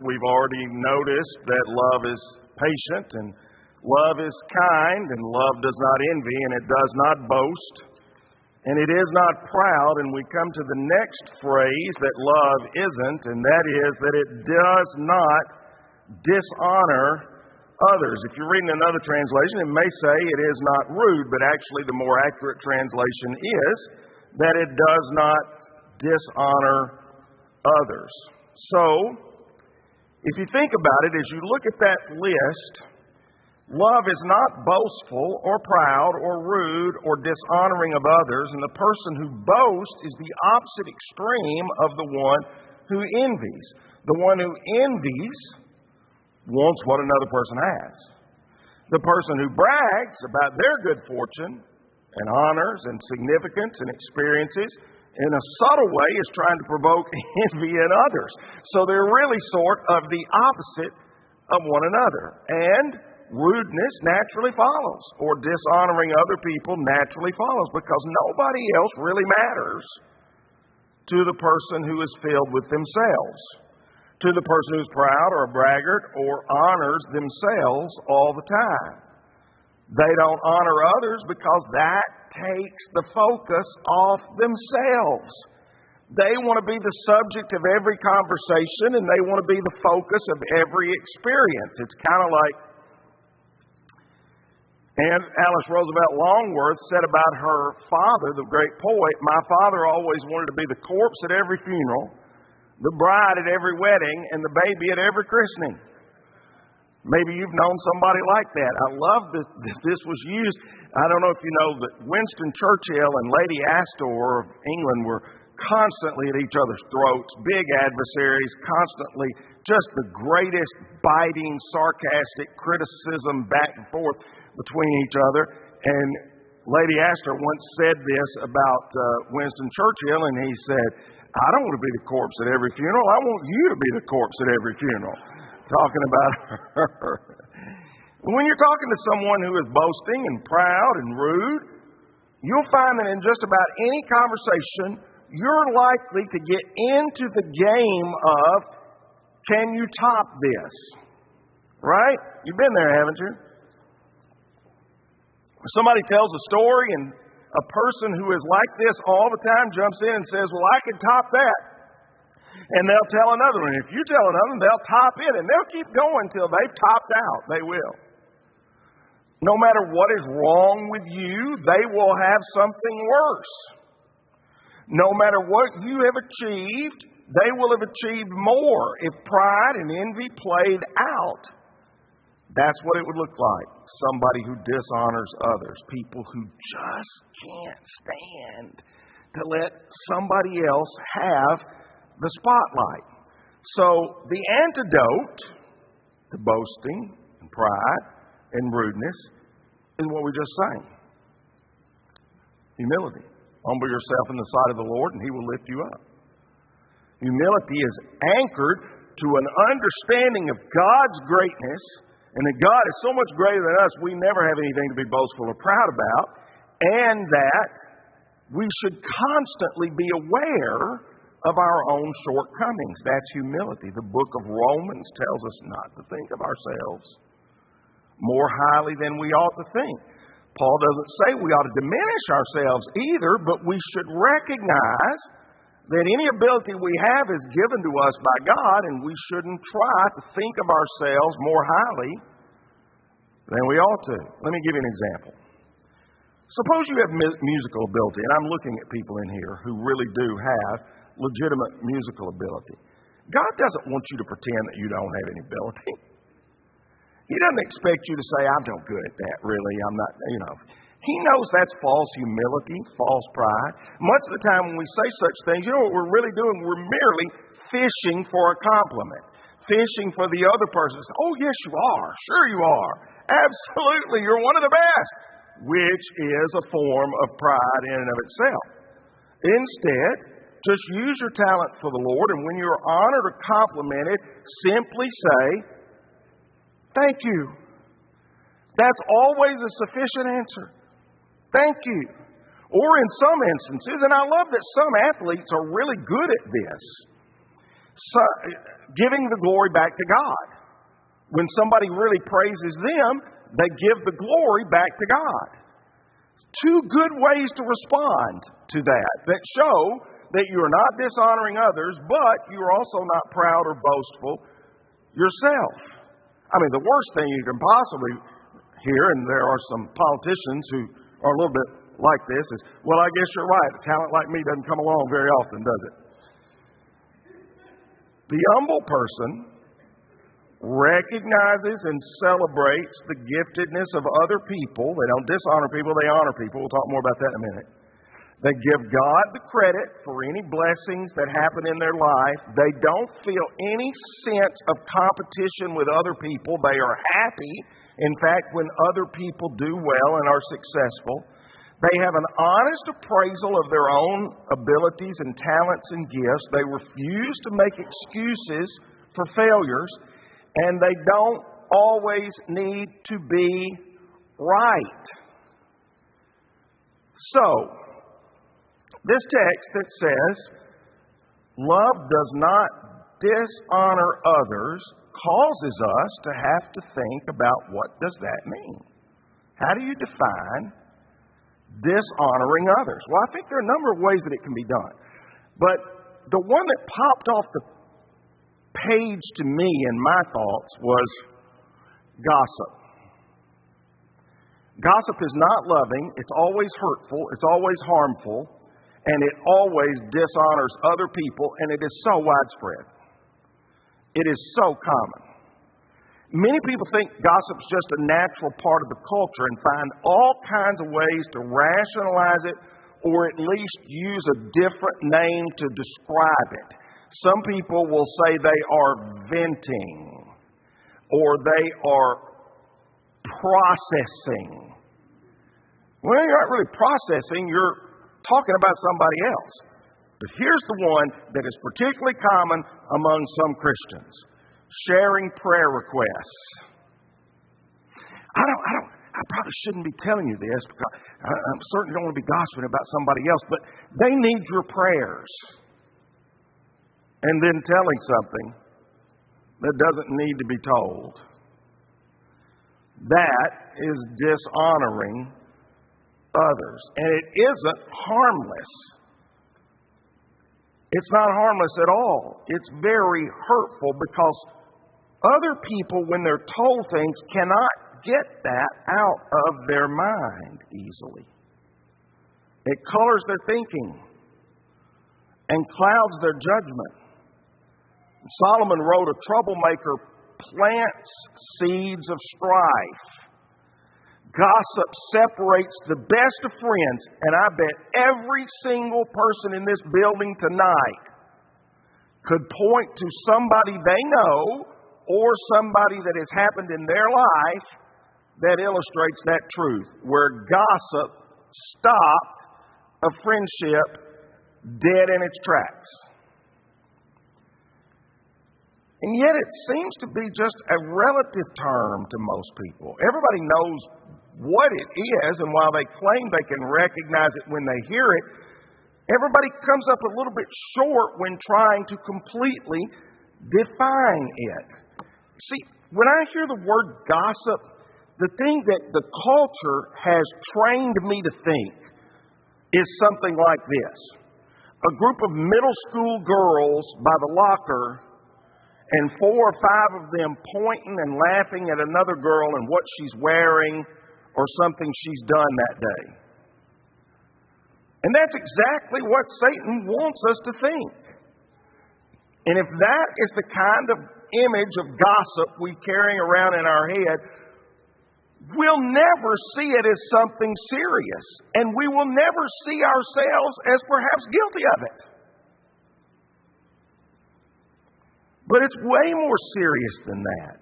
We've already noticed that love is patient and love is kind and love does not envy and it does not boast and it is not proud. And we come to the next phrase that love isn't, and that is that it does not dishonor others. If you're reading another translation, it may say it is not rude, but actually the more accurate translation is that it does not dishonor others. So, if you think about it, as you look at that list, love is not boastful or proud or rude or dishonoring of others, and the person who boasts is the opposite extreme of the one who envies. The one who envies wants what another person has. The person who brags about their good fortune and honors and significance and experiences in a subtle way is trying to provoke envy in others. So they're really sort of the opposite of one another. And rudeness naturally follows, or dishonoring other people naturally follows, because nobody else really matters to the person who is filled with themselves, to the person who's proud or a braggart or honors themselves all the time. They don't honor others because that takes the focus off themselves. They want to be the subject of every conversation and they want to be the focus of every experience. It's kind of like Alice Roosevelt Longworth said about her father, the great poet, "My father always wanted to be the corpse at every funeral, the bride at every wedding, and the baby at every christening." Maybe you've known somebody like that. I love this. This was used. I don't know if you know that Winston Churchill and Lady Astor of England were constantly at each other's throats, big adversaries, constantly just the greatest biting, sarcastic criticism back and forth between each other. And Lady Astor once said this about Winston Churchill, and he said, "I don't want to be the corpse at every funeral. I want you to be the corpse at every funeral." Talking about her. When you're talking to someone who is boasting and proud and rude, you'll find that in just about any conversation, you're likely to get into the game of, can you top this? Right? You've been there, haven't you? Somebody tells a story and a person who is like this all the time jumps in and says, "Well, I can top that." And they'll tell another one. If you tell another one, they'll top it, and they'll keep going until they've topped out. They will. No matter what is wrong with you, they will have something worse. No matter what you have achieved, they will have achieved more. If pride and envy played out, that's what it would look like. Somebody who dishonors others. People who just can't stand to let somebody else have the spotlight. So the antidote to boasting and pride and rudeness is what we just sang. Humility. Humble yourself in the sight of the Lord and He will lift you up. Humility is anchored to an understanding of God's greatness, and that God is so much greater than us, we never have anything to be boastful or proud about, and that we should constantly be aware of our own shortcomings. That's humility. The book of Romans tells us not to think of ourselves more highly than we ought to think. Paul doesn't say we ought to diminish ourselves either, but we should recognize that any ability we have is given to us by God, and we shouldn't try to think of ourselves more highly than we ought to. Let me give you an example. Suppose you have musical ability, and I'm looking at people in here who really do have legitimate musical ability. God doesn't want you to pretend that you don't have any ability. He doesn't expect you to say, "I'm no good at that, really. I'm not," He knows that's false humility, false pride. Much of the time when we say such things, you know what we're really doing? We're merely fishing for a compliment. Fishing for the other person to say, "Oh, yes, you are. Sure you are. Absolutely, you're one of the best," which is a form of pride in and of itself. Instead, just use your talent for the Lord, and when you're honored or complimented, simply say, "Thank you." That's always a sufficient answer. Thank you. Or in some instances, and I love that some athletes are really good at this, So, giving the glory back to God. When somebody really praises them, they give the glory back to God. Two good ways to respond to that show that you are not dishonoring others, but you are also not proud or boastful yourself. I mean, the worst thing you can possibly hear, and there are some politicians who are a little bit like this, is, well, I guess you're right. A talent like me doesn't come along very often, does it? The humble person recognizes and celebrates the giftedness of other people. They don't dishonor people, they honor people. We'll talk more about that in a minute. They give God the credit for any blessings that happen in their life. They don't feel any sense of competition with other people. They are happy, in fact, when other people do well and are successful. They have an honest appraisal of their own abilities and talents and gifts. They refuse to make excuses for failures. And they don't always need to be right. So, this text that says, love does not dishonor others, causes us to have to think about what does that mean? How do you define dishonoring others? Well, I think there are a number of ways that it can be done. But the one that popped off the page to me in my thoughts was gossip. Gossip is not loving, it's always hurtful, it's always harmful, and it always dishonors other people, and it is so widespread. It is so common. Many people think gossip is just a natural part of the culture and find all kinds of ways to rationalize it or at least use a different name to describe it. Some people will say they are venting or they are processing. Well, you're not really processing, you're talking about somebody else. But here's the one that is particularly common among some Christians: sharing prayer requests. I probably shouldn't be telling you this because I certainly don't want to be gossiping about somebody else, but they need your prayers. And then telling something that doesn't need to be told. That is dishonoring others. And it isn't harmless. It's not harmless at all. It's very hurtful because other people, when they're told things, cannot get that out of their mind easily. It colors their thinking and clouds their judgment. Solomon wrote, a troublemaker plants seeds of strife. Gossip separates the best of friends, and I bet every single person in this building tonight could point to somebody they know or somebody that has happened in their life that illustrates that truth, where gossip stopped a friendship dead in its tracks. And yet it seems to be just a relative term to most people. Everybody knows what it is, and while they claim they can recognize it when they hear it, everybody comes up a little bit short when trying to completely define it. See, when I hear the word gossip, the thing that the culture has trained me to think is something like this. A group of middle school girls by the locker, and 4 or 5 of them pointing and laughing at another girl and what she's wearing or something she's done that day. And that's exactly what Satan wants us to think. And if that is the kind of image of gossip we carry around in our head, we'll never see it as something serious. And we will never see ourselves as perhaps guilty of it. But it's way more serious than that.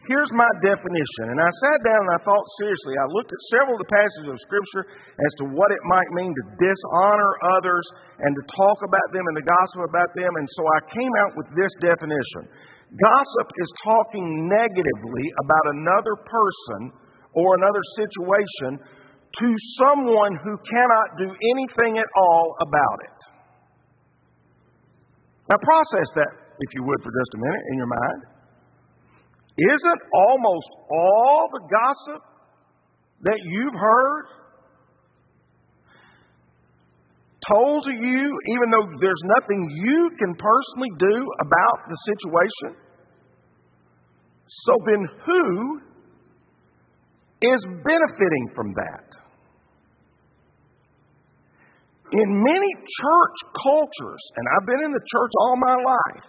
Here's my definition. And I sat down and I thought seriously. I looked at several of the passages of Scripture as to what it might mean to dishonor others and to talk about them and to gossip about them. And so I came out with this definition. Gossip is talking negatively about another person or another situation to someone who cannot do anything at all about it. Now process that, if you would, for just a minute in your mind. Isn't almost all the gossip that you've heard told to you, even though there's nothing you can personally do about the situation? So then who is benefiting from that? In many church cultures, and I've been in the church all my life,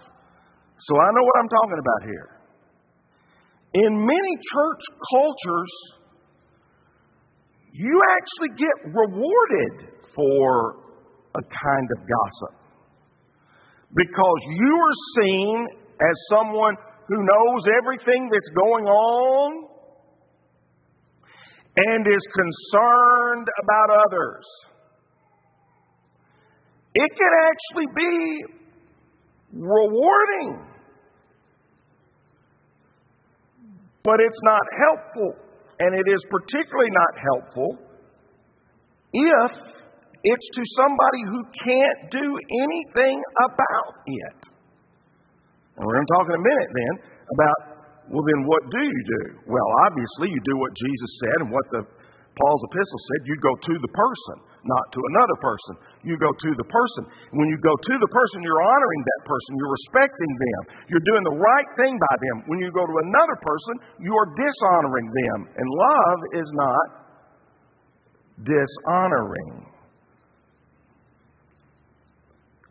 so I know what I'm talking about here. In many church cultures, you actually get rewarded for a kind of gossip because you are seen as someone who knows everything that's going on and is concerned about others. It can actually be rewarding, but it's not helpful, and it is particularly not helpful if it's to somebody who can't do anything about it. And we're going to talk in a minute then about, well, then what do you do? Well, obviously you do what Jesus said and what Paul's epistle said. You go to the person, not to another person. You go to the person. When you go to the person, you're honoring that person. You're respecting them. You're doing the right thing by them. When you go to another person, you are dishonoring them. And love is not dishonoring.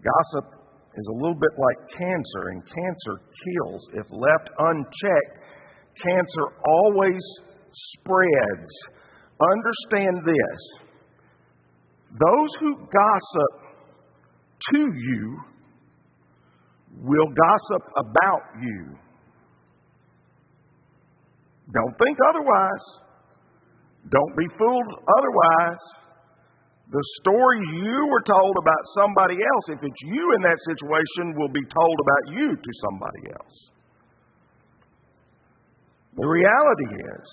Gossip is a little bit like cancer, and cancer kills. If left unchecked, cancer always spreads. Understand this. Those who gossip to you will gossip about you. Don't think otherwise. Don't be fooled otherwise. The story you were told about somebody else, if it's you in that situation, will be told about you to somebody else. The reality is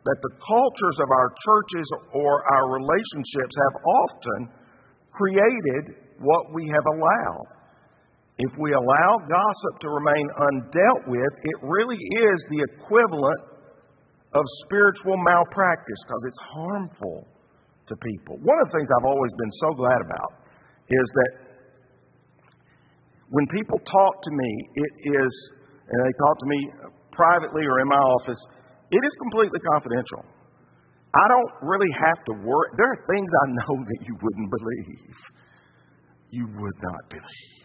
that the cultures of our churches or our relationships have often created what we have allowed. If we allow gossip to remain undealt with, it really is the equivalent of spiritual malpractice because it's harmful to people. One of the things I've always been so glad about is that when people talk to me, it is, and they talk to me privately or in my office, it is completely confidential. I don't really have to worry. There are things I know that you wouldn't believe. You would not believe.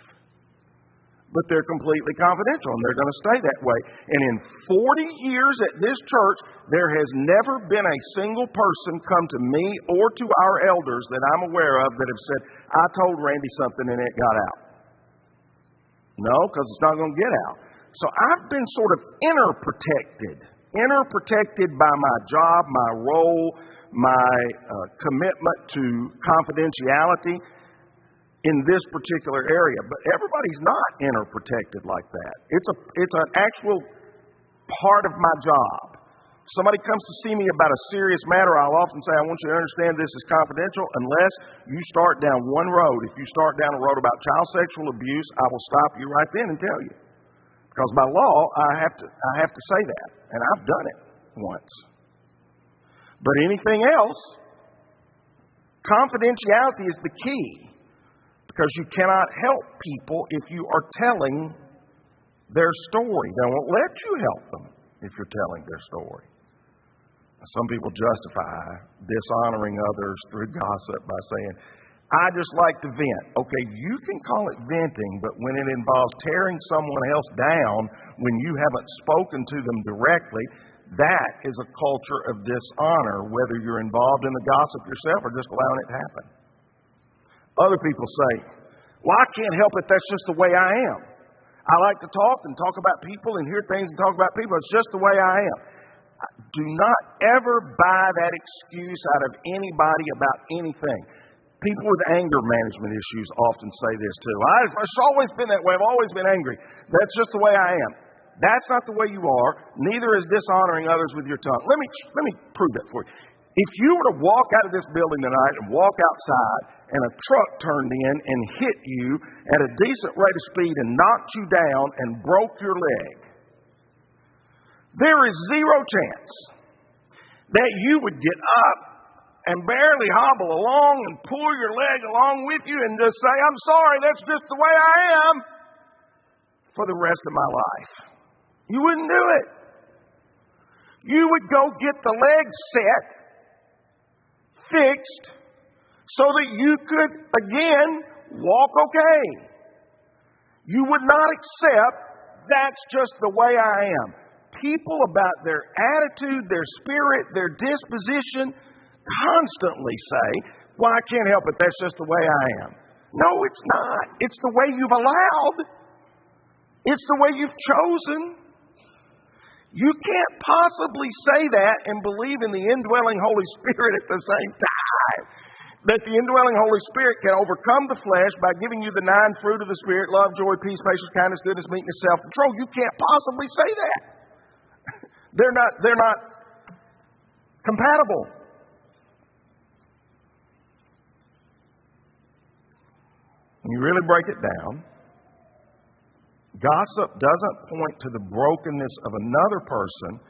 But they're completely confidential, and they're going to stay that way. And in 40 years at this church, there has never been a single person come to me or to our elders that I'm aware of that have said, I told Randy something and it got out. No, because it's not going to get out. So I've been sort of inner protected by my job, my role, my commitment to confidentiality in this particular area. But everybody's not inner protected like that. It's an actual part of my job. If somebody comes to see me about a serious matter, I'll often say, I want you to understand this is confidential unless you start down one road. If you start down a road about child sexual abuse, I will stop you right then and tell you. Because by law, I have to say that. And I've done it once. But anything else, confidentiality is the key. Because you cannot help people if you are telling their story. They won't let you help them if you're telling their story. Some people justify dishonoring others through gossip by saying, I just like to vent. Okay, you can call it venting, but when it involves tearing someone else down when you haven't spoken to them directly, that is a culture of dishonor, whether you're involved in the gossip yourself or just allowing it to happen. Other people say, well, I can't help it. That's just the way I am. I like to talk and talk about people and hear things and talk about people. It's just the way I am. Do not ever buy that excuse out of anybody about anything. People with anger management issues often say this too. It's always been that way. I've always been angry. That's just the way I am. That's not the way you are. Neither is dishonoring others with your tongue. Let me prove that for you. If you were to walk out of this building tonight and walk outside and a truck turned in and hit you at a decent rate of speed and knocked you down and broke your leg, there is zero chance that you would get up and barely hobble along and pull your leg along with you and just say, "I'm sorry, that's just the way I am," for the rest of my life. You wouldn't do it. You would go get the leg set, fixed, so that you could, again, walk okay. You would not accept, "That's just the way I am." People, about their attitude, their spirit, their disposition, constantly say, "Well, I can't help it. That's just the way I am." No, it's not. It's the way you've allowed. It's the way you've chosen. You can't possibly say that and believe in the indwelling Holy Spirit at the same time. That the indwelling Holy Spirit can overcome the flesh by giving you the 9 fruit of the Spirit: love, joy, peace, patience, kindness, goodness, meekness, self-control. You can't possibly say that. They're not compatible. When you really break it down, gossip doesn't point to the brokenness of another person.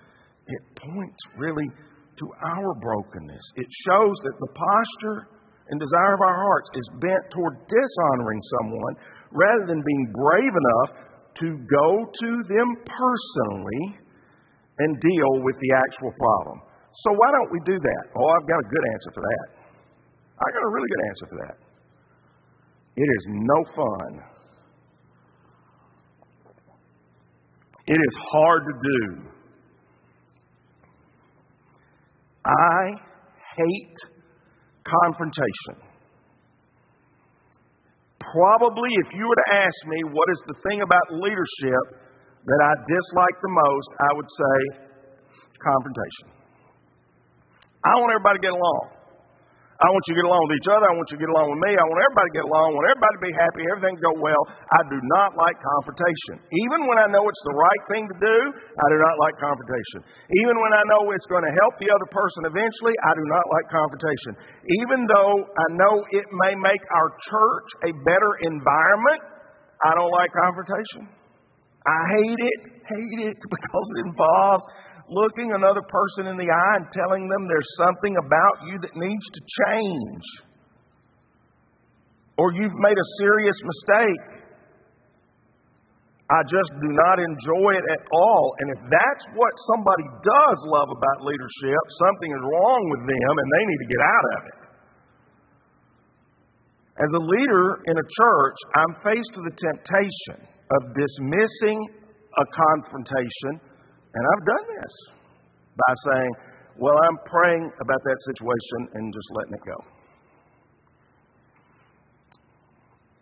It points really to our brokenness. It shows that the posture and desire of our hearts is bent toward dishonoring someone rather than being brave enough to go to them personally and deal with the actual problem. So why don't we do that? Oh, I've got a good answer for that. I got a really good answer for that. It is no fun. It is hard to do. I hate confrontation. Probably, if you were to ask me what is the thing about leadership that I dislike the most, I would say confrontation. I want everybody to get along. I want you to get along with each other. I want you to get along with me. I want everybody to get along. I want everybody to be happy. Everything to go well. I do not like confrontation. Even when I know it's the right thing to do, I do not like confrontation. Even when I know it's going to help the other person eventually, I do not like confrontation. Even though I know it may make our church a better environment, I don't like confrontation. I hate it because it involves looking another person in the eye and telling them there's something about you that needs to change. Or you've made a serious mistake. I just do not enjoy it at all. And if that's what somebody does love about leadership, something is wrong with them and they need to get out of it. As a leader in a church, I'm faced with the temptation of dismissing a confrontation. And I've done this by saying, "Well, I'm praying about that situation," and just letting it go.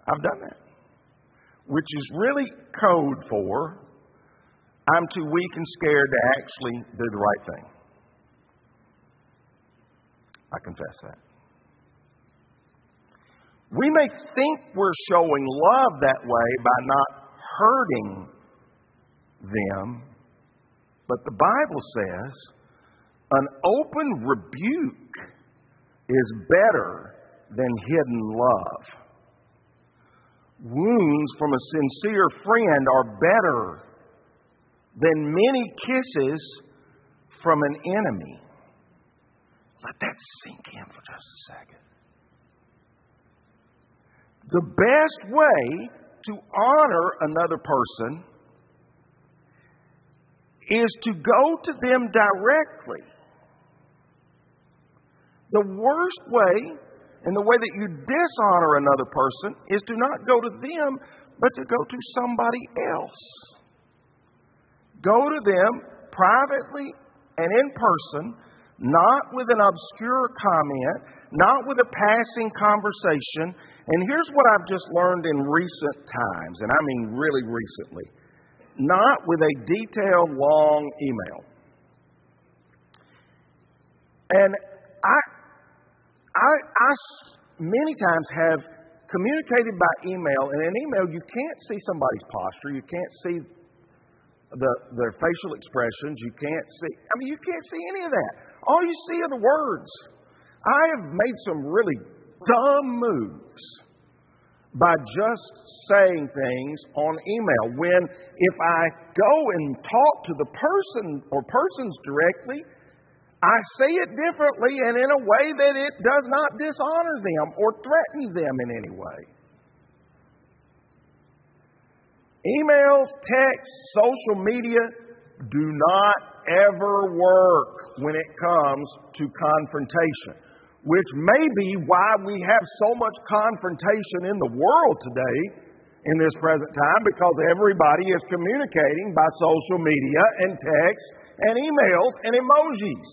I've done that. Which is really code for, I'm too weak and scared to actually do the right thing. I confess that. We may think we're showing love that way by not hurting them, but the Bible says an open rebuke is better than hidden love. Wounds from a sincere friend are better than many kisses from an enemy. Let that sink in for just a second. The best way to honor another person is to go to them directly. The worst way, and the way that you dishonor another person, is to not go to them, but to go to somebody else. Go to them privately and in person, not with an obscure comment, not with a passing conversation. And here's what I've just learned in recent times, and I mean really recently. Not with a detailed, long email. And I many times have communicated by email. And in email, you can't see somebody's posture. You can't see their facial expressions. You can't see any of that. All you see are the words. I have made some really some moves by just saying things on email. When if I go and talk to the person or persons directly, I say it differently and in a way that it does not dishonor them or threaten them in any way. Emails, texts, social media do not ever work when it comes to confrontation, which may be why we have so much confrontation in the world today in this present time, because everybody is communicating by social media and text and emails and emojis.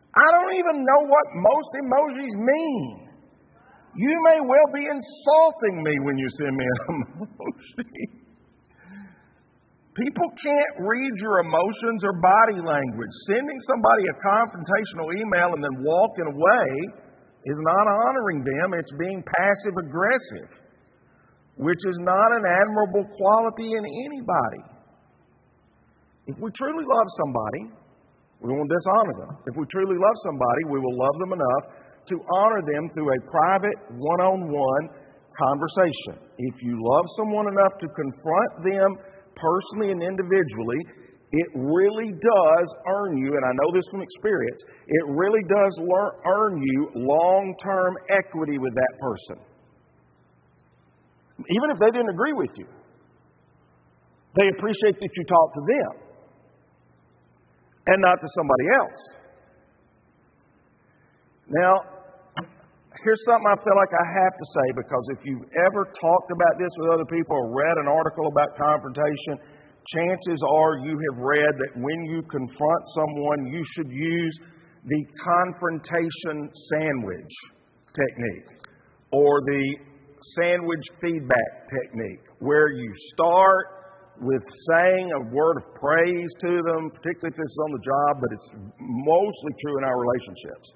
I don't even know what most emojis mean. You may well be insulting me when you send me an emoji. People can't read your emotions or body language. Sending somebody a confrontational email and then walking away is not honoring them. It's being passive-aggressive, which is not an admirable quality in anybody. If we truly love somebody, we won't dishonor them. If we truly love somebody, we will love them enough to honor them through a private, one-on-one conversation. If you love someone enough to confront them personally and individually, it really does earn you, and I know this from experience, it really does earn you long-term equity with that person. Even if they didn't agree with you, they appreciate that you talk to them and not to somebody else. Now, here's something I feel like I have to say, because if you've ever talked about this with other people or read an article about confrontation, chances are you have read that when you confront someone, you should use the confrontation sandwich technique or the sandwich feedback technique, where you start with saying a word of praise to them, particularly if this is on the job, but it's mostly true in our relationships,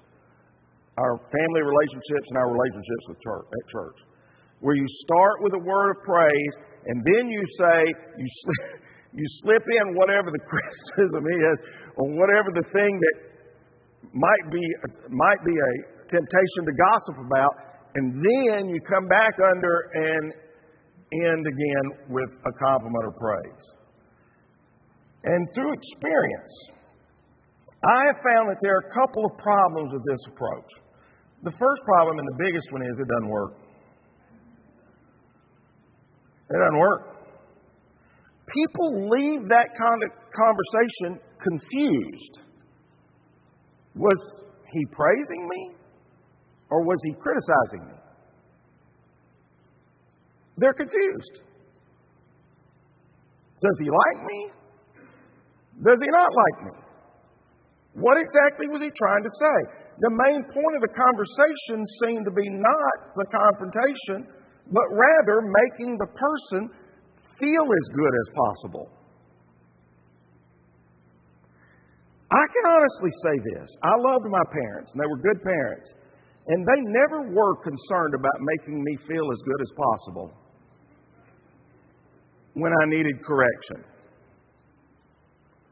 our family relationships and our relationships with church, where you start with a word of praise and then you say, you slip in whatever the criticism is or whatever the thing that might be a temptation to gossip about, and then you come back under and end again with a compliment or praise. And through experience, I have found that there are a couple of problems with this approach. The first problem, and the biggest one, is it doesn't work. It doesn't work. People leave that kind of conversation confused. Was he praising me, or was he criticizing me? They're confused. Does he like me? Does he not like me? What exactly was he trying to say? The main point of the conversation seemed to be not the confrontation, but rather making the person feel as good as possible. I can honestly say this. I loved my parents, and they were good parents, and they never were concerned about making me feel as good as possible when I needed correction.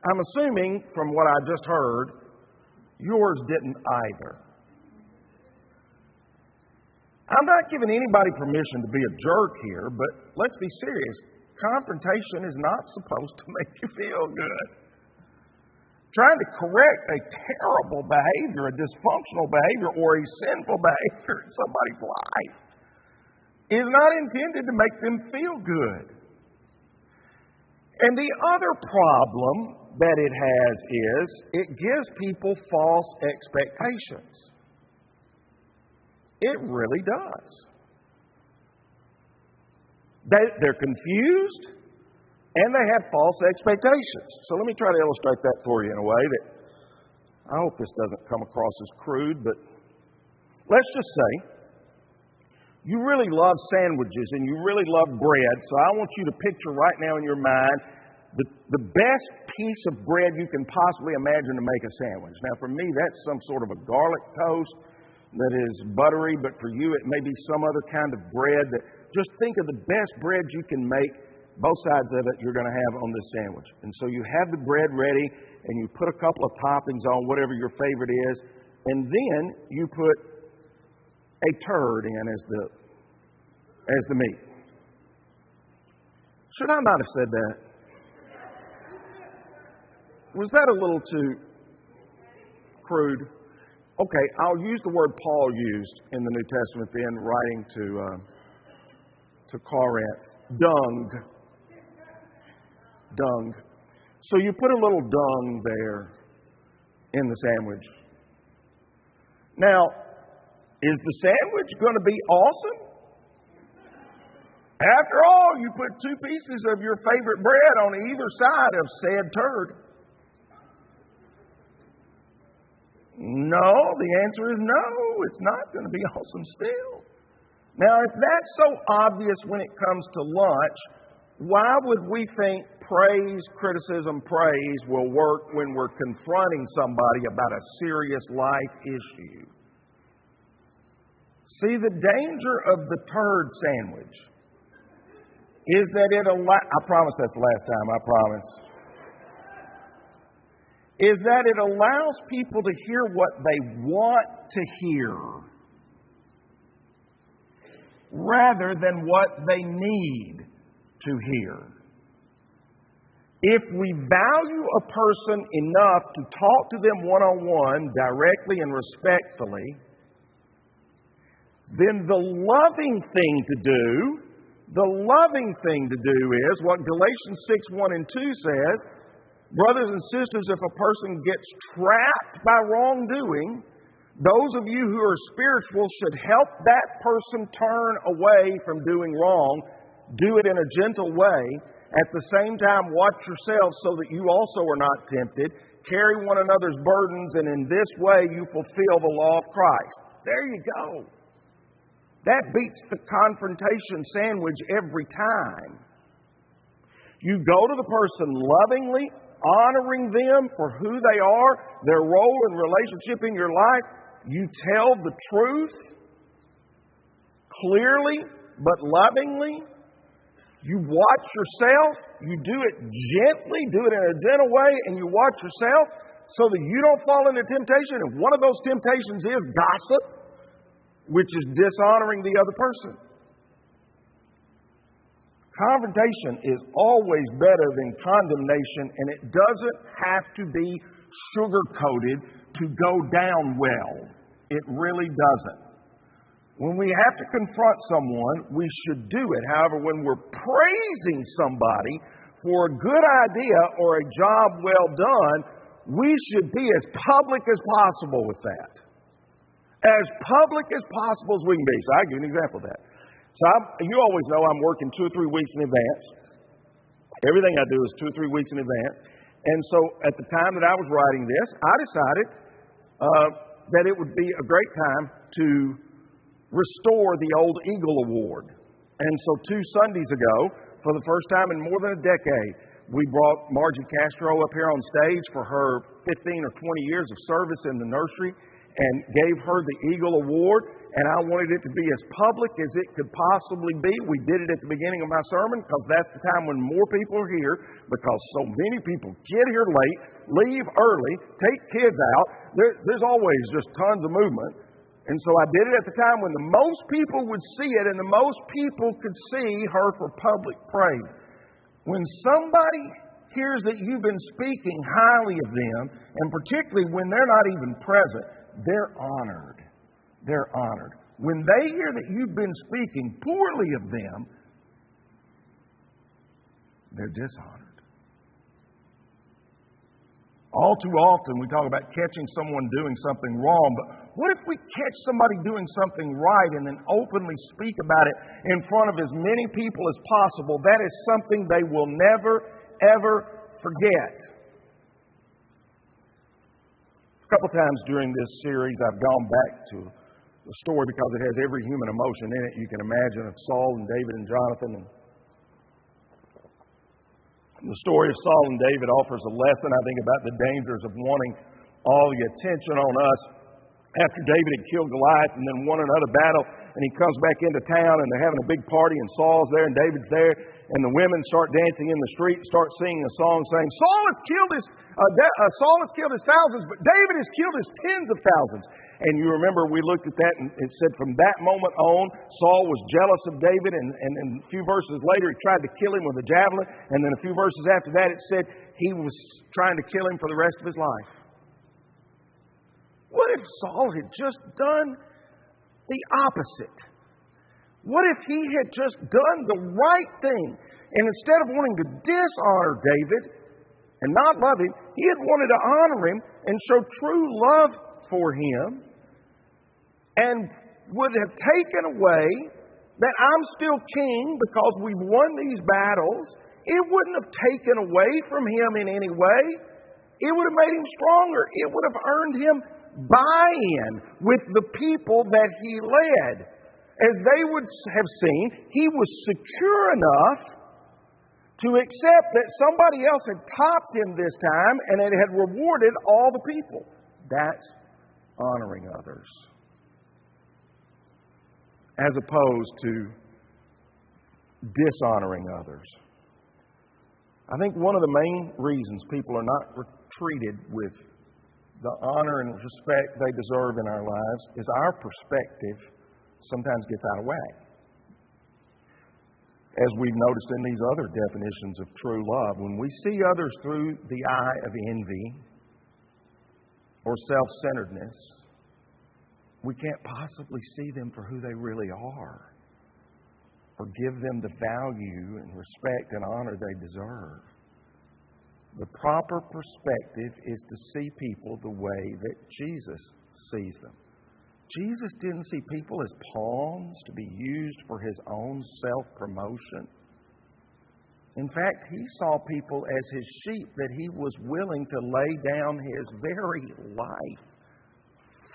I'm assuming from what I just heard, yours didn't either. I'm not giving anybody permission to be a jerk here, but let's be serious. Confrontation is not supposed to make you feel good. Trying to correct a terrible behavior, a dysfunctional behavior, or a sinful behavior in somebody's life is not intended to make them feel good. And the other problem that it has is it gives people false expectations. It really does. They're confused and they have false expectations. So let me try to illustrate that for you in a way that I hope this doesn't come across as crude, but let's just say you really love sandwiches and you really love bread, so I want you to picture right now in your mind the best piece of bread you can possibly imagine to make a sandwich. Now, for me, that's some sort of a garlic toast that is buttery, but for you, it may be some other kind of bread. That just think of the best bread you can make, both sides of it you're going to have on this sandwich. And so you have the bread ready, and you put a couple of toppings on, whatever your favorite is, and then you put a turd in as the meat. Should I not have said that? Was that a little too crude? Okay, I'll use the word Paul used in the New Testament then, writing to Corinth. Dung. So you put a little dung there in the sandwich. Now, is the sandwich going to be awesome? After all, you put 2 pieces of your favorite bread on either side of said turd. No, the answer is no. It's not going to be awesome still. Now, if that's so obvious when it comes to lunch, why would we think praise, criticism, praise will work when we're confronting somebody about a serious life issue? See, the danger of the turd sandwich is that I promise that's the last time, I promise. Is that it allows people to hear what they want to hear rather than what they need to hear. If we value a person enough to talk to them one-on-one, directly and respectfully, then the loving thing to do is what Galatians 6:1 and 2 says. Brothers and sisters, if a person gets trapped by wrongdoing, those of you who are spiritual should help that person turn away from doing wrong. Do it in a gentle way. At the same time, watch yourselves so that you also are not tempted. Carry one another's burdens, and in this way you fulfill the law of Christ. There you go. That beats the confrontation sandwich every time. You go to the person lovingly, honoring them for who they are, their role and relationship in your life. You tell the truth clearly but lovingly. You watch yourself. You do it gently, do it in a gentle way, and you watch yourself so that you don't fall into temptation. And one of those temptations is gossip, which is dishonoring the other person. Confrontation is always better than condemnation, and it doesn't have to be sugar-coated to go down well. It really doesn't. When we have to confront someone, we should do it. However, when we're praising somebody for a good idea or a job well done, we should be as public as possible with that. As public as possible as we can be. So I'll give you an example of that. So you always know I'm working 2 or 3 weeks in advance. Everything I do is 2 or 3 weeks in advance. And so at the time that I was writing this, I decided that it would be a great time to restore the old Eagle Award. And so 2 Sundays ago, for the first time in more than a decade, we brought Margie Castro up here on stage for her 15 or 20 years of service in the nursery and gave her the Eagle Award. And I wanted it to be as public as it could possibly be. We did it at the beginning of my sermon because that's the time when more people are here, because so many people get here late, leave early, take kids out. There's always just tons of movement. And so I did it at the time when the most people would see it and the most people could see her for public praise. When somebody hears that you've been speaking highly of them, and particularly when they're not even present, they're honored. They're honored. When they hear that you've been speaking poorly of them, they're dishonored. All too often we talk about catching someone doing something wrong, but what if we catch somebody doing something right and then openly speak about it in front of as many people as possible? That is something they will never, ever forget. A couple times during this series I've gone back to the story because it has every human emotion in it you can imagine, of Saul and David and Jonathan. And the story of Saul and David offers a lesson, I think, about the dangers of wanting all the attention on us. After David had killed Goliath and then won another battle, and he comes back into town and they're having a big party and Saul's there and David's there, and the women start dancing in the street, start singing a song saying, Saul has killed his thousands, but David has killed his tens of thousands. And you remember we looked at that and it said from that moment on, Saul was jealous of David, and a few verses later he tried to kill him with a javelin, and then a few verses after that it said he was trying to kill him for the rest of his life. What if Saul had just done the opposite? What if he had just done the right thing? And instead of wanting to dishonor David and not love him, he had wanted to honor him and show true love for him, and would have taken away that I'm still king because we've won these battles. It wouldn't have taken away from him in any way. It would have made him stronger. It would have earned him buy-in with the people that he led. As they would have seen, he was secure enough to accept that somebody else had topped him this time and it had rewarded all the people. That's honoring others. As opposed to dishonoring others. I think one of the main reasons people are not treated with the honor and respect they deserve in our lives is our perspective sometimes gets out of whack. As we've noticed in these other definitions of true love, when we see others through the eye of envy or self-centeredness, we can't possibly see them for who they really are or give them the value and respect and honor they deserve. The proper perspective is to see people the way that Jesus sees them. Jesus didn't see people as pawns to be used for His own self-promotion. In fact, He saw people as His sheep that He was willing to lay down His very life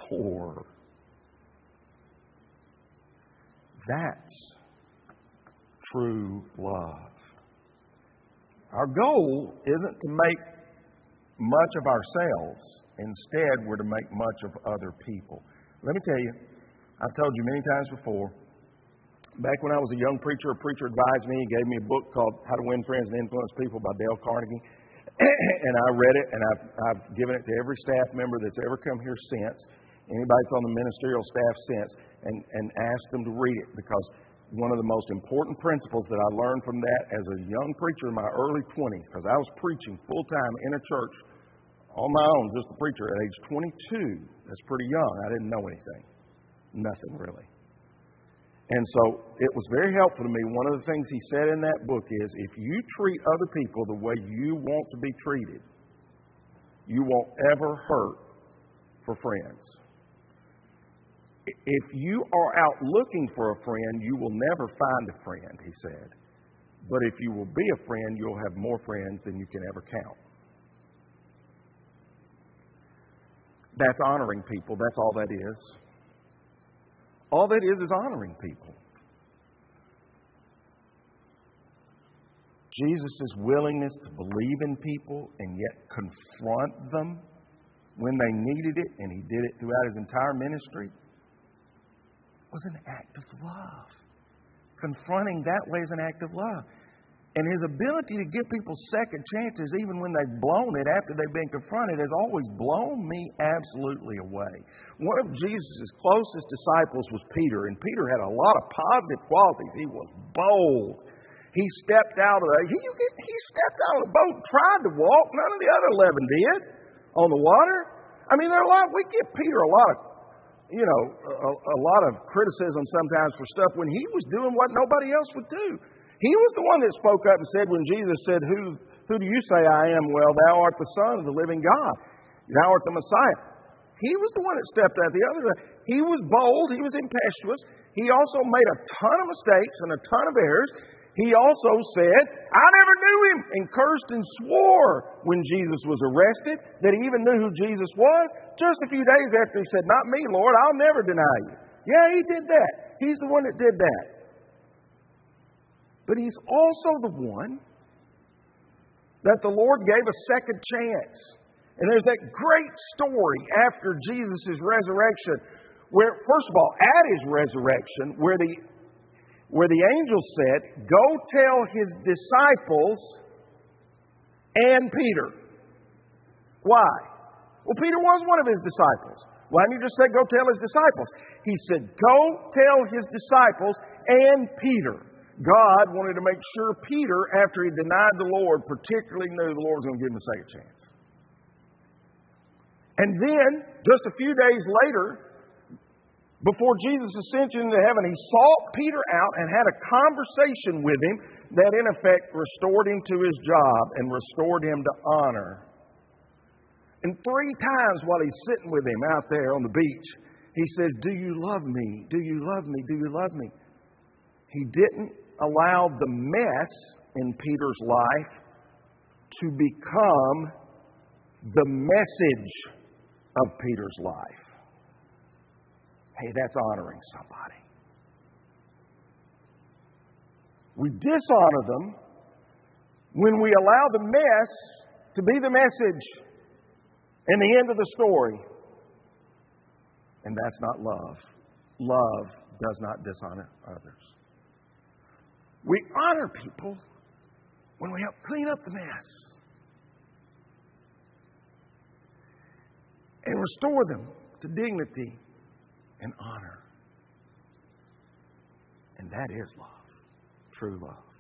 for. That's true love. Our goal isn't to make much of ourselves. Instead, we're to make much of other people. Let me tell you, I've told you many times before, back when I was a young preacher, a preacher advised me. He gave me a book called How to Win Friends and Influence People by Dale Carnegie. And I read it, and I've given it to every staff member that's ever come here since, anybody that's on the ministerial staff since, and asked them to read it, because one of the most important principles that I learned from that as a young preacher in my early 20s, because I was preaching full-time in a church on my own, just a preacher, at age 22. That's pretty young. I didn't know anything. Nothing, really. And so it was very helpful to me. One of the things he said in that book is, if you treat other people the way you want to be treated, you won't ever hurt for friends. If you are out looking for a friend, you will never find a friend, he said. But if you will be a friend, you'll have more friends than you can ever count. That's honoring people. That's all that is. All that is honoring people. Jesus' willingness to believe in people and yet confront them when they needed it, and He did it throughout His entire ministry, was an act of love. Confronting that way is an act of love. And His ability to give people second chances even when they've blown it after they've been confronted has always blown me absolutely away. One of Jesus' closest disciples was Peter, and Peter had a lot of positive qualities. He was bold. He stepped out of the boat and tried to walk. None of the other 11 did on the water. I mean, we give Peter a lot of criticism sometimes for stuff when he was doing what nobody else would do. He was the one that spoke up and said, when Jesus said, who do you say I am? Well, thou art the Son of the living God. Thou art the Messiah. He was the one that stepped out the other way. He was bold. He was impetuous. He also made a ton of mistakes and a ton of errors. He also said, I never knew him, and cursed and swore when Jesus was arrested that he even knew who Jesus was. Just a few days after he said, not me, Lord, I'll never deny you. Yeah, he did that. He's the one that did that. But He's also the one that the Lord gave a second chance. And there's that great story after Jesus' resurrection where, first of all, at His resurrection, where the where the angel said, "Go tell his disciples and Peter." Why? Well, Peter was one of his disciples. Why didn't he just say, "Go tell his disciples"? He said, "Go tell his disciples and Peter." God wanted to make sure Peter, after he denied the Lord, particularly knew the Lord was going to give him a second chance. And then, just a few days later, before Jesus' ascension into heaven, he sought Peter out and had a conversation with him that, in effect, restored him to his job and restored him to honor. And 3 times while he's sitting with him out there on the beach, he says, "Do you love me? Do you love me? Do you love me?" He didn't allow the mess in Peter's life to become the message of Peter's life. Hey, that's honoring somebody. We dishonor them when we allow the mess to be the message and the end of the story. And that's not love. Love does not dishonor others. We honor people when we help clean up the mess and restore them to dignity and honor. And that is love, true love.